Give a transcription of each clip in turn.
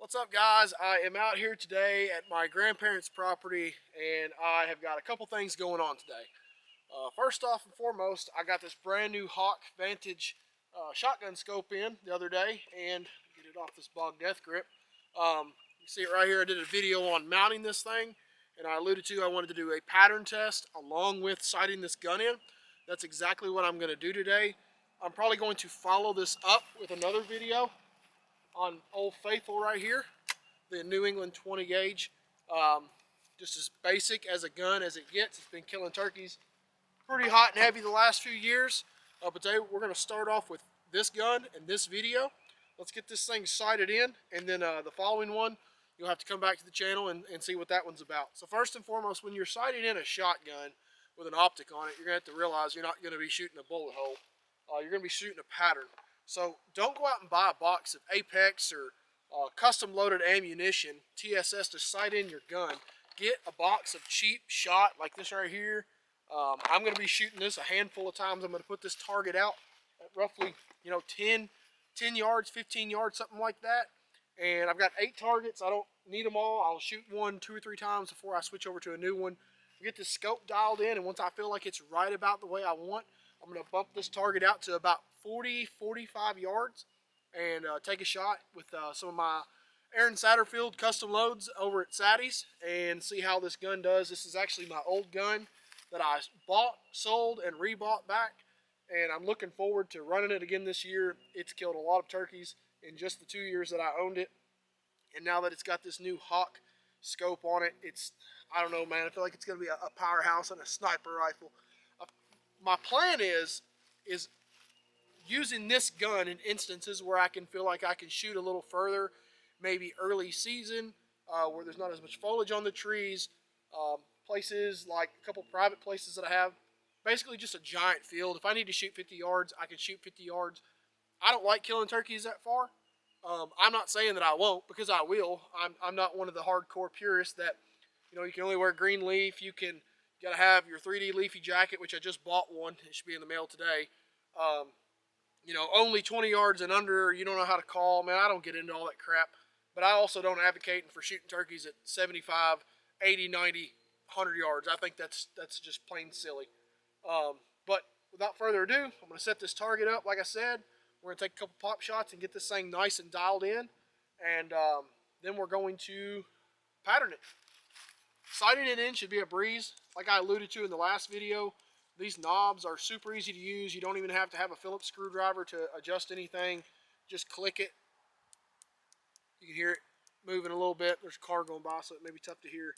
What's up, guys? I am out here today at my grandparents' property, and I have got a couple things going on today. First off and foremost, I got this brand new Hawke Vantage shotgun scope in the other day, and get it off this bog death grip. You see it right here. I did a video on mounting this thing, and I alluded to I wanted to do a pattern test along with sighting this gun in. That's exactly what I'm going to do today. I'm probably going to follow this up with another video on Old Faithful right here, the New England 20 gauge. Just as basic as a gun as it gets. It's been killing turkeys pretty hot and heavy the last few years. But today we're going to start off with this gun and this video. Let's get this thing sighted in, and then the following one, you'll have to come back to the channel and see what that one's about. So first and foremost, when you're sighting in a shotgun with an optic on it, you're going to have to realize you're not going to be shooting a bullet hole. You're going to be shooting a pattern. So don't go out and buy a box of Apex or custom loaded ammunition, TSS, to sight in your gun. Get a box of cheap shot like this right here. I'm going to be shooting this a handful of times. I'm going to put this target out at roughly, 10 yards, 15 yards, something like that. And I've got 8 targets. I don't need them all. I'll shoot one 2 or 3 times before I switch over to a new one. Get this scope dialed in, and once I feel like it's right about the way I want, I'm going to bump this target out to about 40-45 yards and take a shot with some of my Aaron Satterfield custom loads over at Sadie's and see how this gun does. This is actually my old gun that I bought, sold, and rebought back, and I'm looking forward to running it again this year. It's killed a lot of turkeys in just the 2 years that I owned it, and now that it's got this new Hawke scope on it, I don't know, man, I feel like it's going to be a powerhouse and a sniper rifle. My plan is using this gun in instances where I can feel like I can shoot a little further, maybe early season, where there's not as much foliage on the trees, places like a couple private places that I have, basically just a giant field. If I need to shoot 50 yards, I can shoot 50 yards. I don't like killing turkeys that far. I'm not saying that I won't, because I will. I'm not one of the hardcore purists that, you can only wear green leaf. You gotta have your 3D leafy jacket, which I just bought one. It should be in the mail today. Only 20 yards and under, you don't know how to call. Man, I don't get into all that crap. But I also don't advocate for shooting turkeys at 75, 80, 90, 100 yards. I think that's just plain silly. But without further ado, I'm going to set this target up. Like I said, we're going to take a couple pop shots and get this thing nice and dialed in. And then we're going to pattern it. Sighting it in should be a breeze. Like I alluded to in the last video, these knobs are super easy to use. You don't even have to have a Phillips screwdriver to adjust anything. Just click it. You can hear it moving a little bit. There's a car going by, so it may be tough to hear.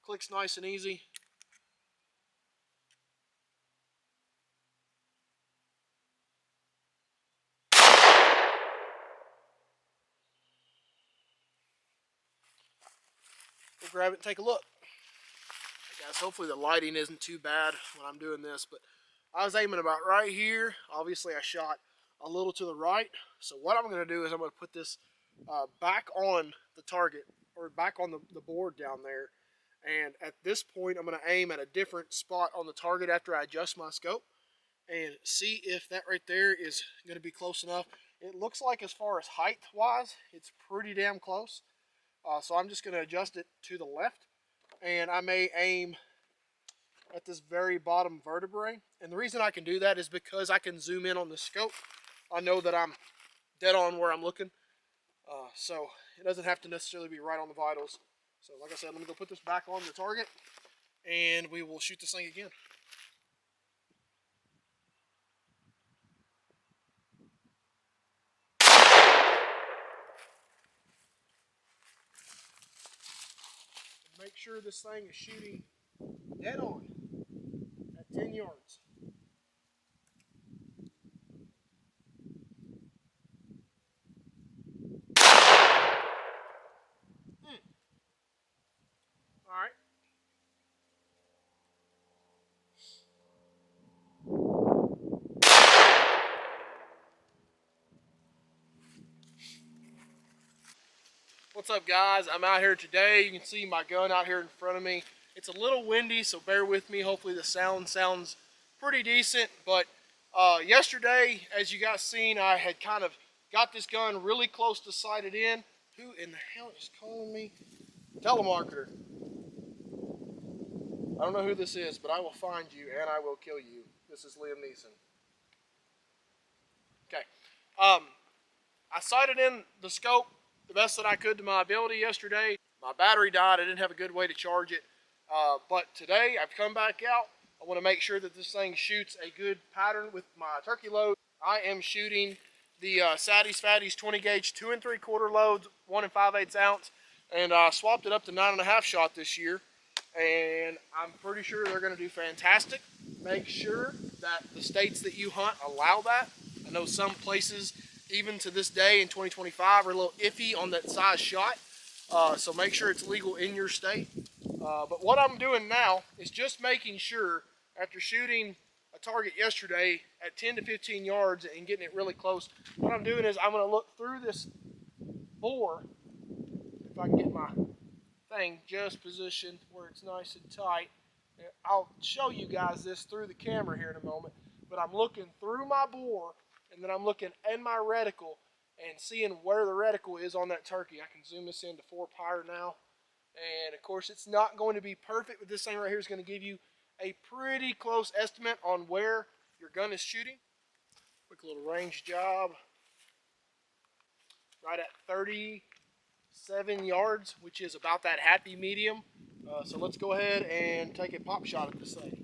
Clicks nice and easy. We'll grab it and take a look. Guys, hopefully the lighting isn't too bad when I'm doing this, but I was aiming about right here. Obviously I shot a little to the right. So what I'm going to do is I'm going to put this back on the target, or back on the board down there. And at this point I'm going to aim at a different spot on the target after I adjust my scope and see if that right there is going to be close enough. It looks like, as far as height wise, it's pretty damn close. So I'm just going to adjust it to the left. And I may aim at this very bottom vertebrae. And the reason I can do that is because I can zoom in on the scope. I know that I'm dead on where I'm looking. So it doesn't have to necessarily be right on the vitals. So like I said, let me go put this back on the target, and we will shoot this thing again. Make sure this thing is shooting dead on at 10 yards. All right. What's up, guys? I'm out here today. You can see my gun out here in front of me. It's a little windy, so bear with me. Hopefully the sound sounds pretty decent. But yesterday, as you guys seen, I had kind of got this gun really close to sighted in. Who in the hell is calling me? Telemarketer. I don't know who this is, but I will find you and I will kill you. This is Liam Neeson. Okay. I sighted in the scope the best that I could to my ability yesterday. My battery died. I didn't have a good way to charge it. But today I've come back out. I want to make sure that this thing shoots a good pattern with my turkey load. I am shooting the Sadie's Fatties 20 gauge 2 3/4 loads, 1 5/8 ounce, and I swapped it up to 9.5 shot this year. And I'm pretty sure they're going to do fantastic. Make sure that the states that you hunt allow that. I know some places, even to this day in 2025, are a little iffy on that size shot. So make sure it's legal in your state. But what I'm doing now is just making sure, after shooting a target yesterday at 10 to 15 yards and getting it really close, what I'm doing is I'm going to look through this bore, if I can get my thing just positioned where it's nice and tight. I'll show you guys this through the camera here in a moment, but I'm looking through my bore, and then I'm looking in my reticle and seeing where the reticle is on that turkey. I can zoom this into 4-pyre now. And of course, it's not going to be perfect, but this thing right here is going to give you a pretty close estimate on where your gun is shooting. Quick little range job. Right at 37 yards, which is about that happy medium. So let's go ahead and take a pop shot at this thing.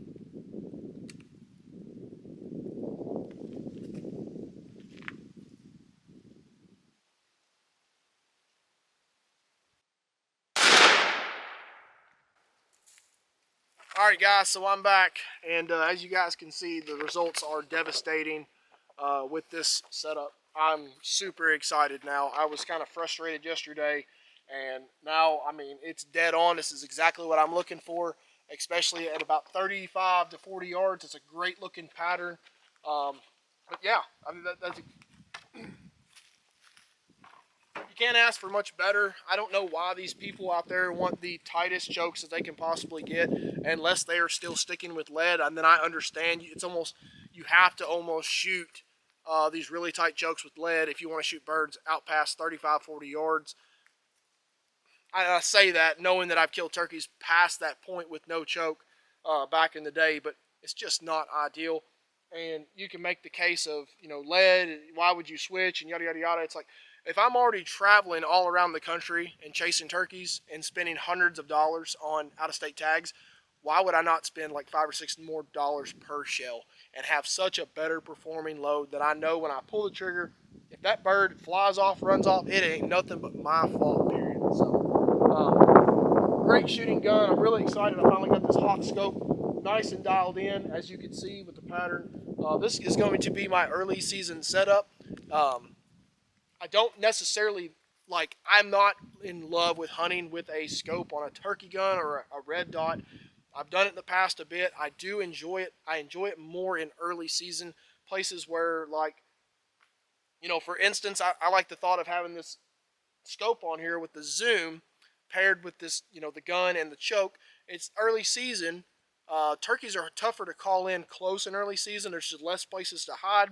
Alright guys, so I'm back, and as you guys can see, the results are devastating with this setup. I'm super excited now. I was kind of frustrated yesterday, and now, I mean, it's dead on. This is exactly what I'm looking for, especially at about 35 to 40 yards. It's a great looking pattern. But yeah, I mean, that's you can't ask for much better. I don't know why these people out there want the tightest chokes that they can possibly get, unless they are still sticking with lead. And then I understand it's almost, you have to almost shoot these really tight chokes with lead if you want to shoot birds out past 35, 40 yards. I say that knowing that I've killed turkeys past that point with no choke back in the day, but it's just not ideal. And you can make the case of, you know, lead, why would you switch, and yada, yada, yada. It's like, if I'm already traveling all around the country and chasing turkeys and spending hundreds of dollars on out-of-state tags, why would I not spend like $5 or $6 more per shell and have such a better performing load that I know when I pull the trigger, if that bird flies off, runs off, it ain't nothing but my fault, period. So, great shooting gun. I'm really excited. I finally got this hawke scope nice and dialed in, as you can see with the pattern. This is going to be my early season setup. I don't necessarily, like, I'm not in love with hunting with a scope on a turkey gun or a red dot. I've done it in the past a bit. I do enjoy it. I enjoy it more in early season places where, like, you know, for instance, I like the thought of having this scope on here with the zoom paired with this, you know, the gun and the choke. It's early season. Turkeys are tougher to call in close in early season. There's just less places to hide,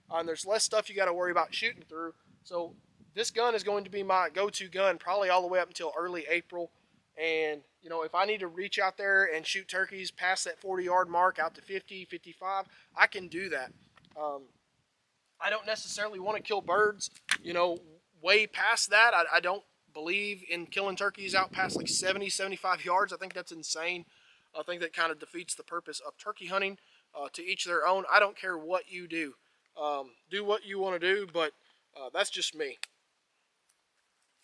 and there's less stuff you got to worry about shooting through. So this gun is going to be my go-to gun probably all the way up until early April. And, you know, if I need to reach out there and shoot turkeys past that 40-yard mark out to 50, 55, I can do that. I don't necessarily want to kill birds, you know, way past that. I don't believe in killing turkeys out past like 70, 75 yards. I think that's insane. I think that kind of defeats the purpose of turkey hunting. To each their own. I don't care what you do. Do what you want to do, but that's just me.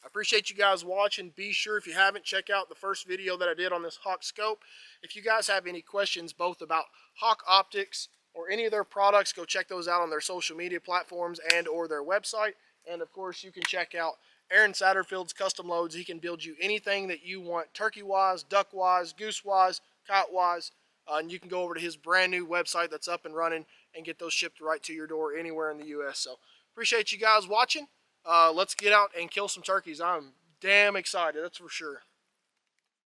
I appreciate you guys watching. Be sure, if you haven't, check out the first video that I did on this hawke scope. If you guys have any questions both about Hawke Optics or any of their products, go check those out on their social media platforms and or their website. And of course, you can check out Aaron Satterfield's Custom Loads. He can build you anything that you want, turkey-wise, duck-wise, goose-wise, kite-wise. And you can go over to his brand new website that's up and running and get those shipped right to your door anywhere in the U.S. So appreciate you guys watching. Let's get out and kill some turkeys. I'm damn excited, that's for sure.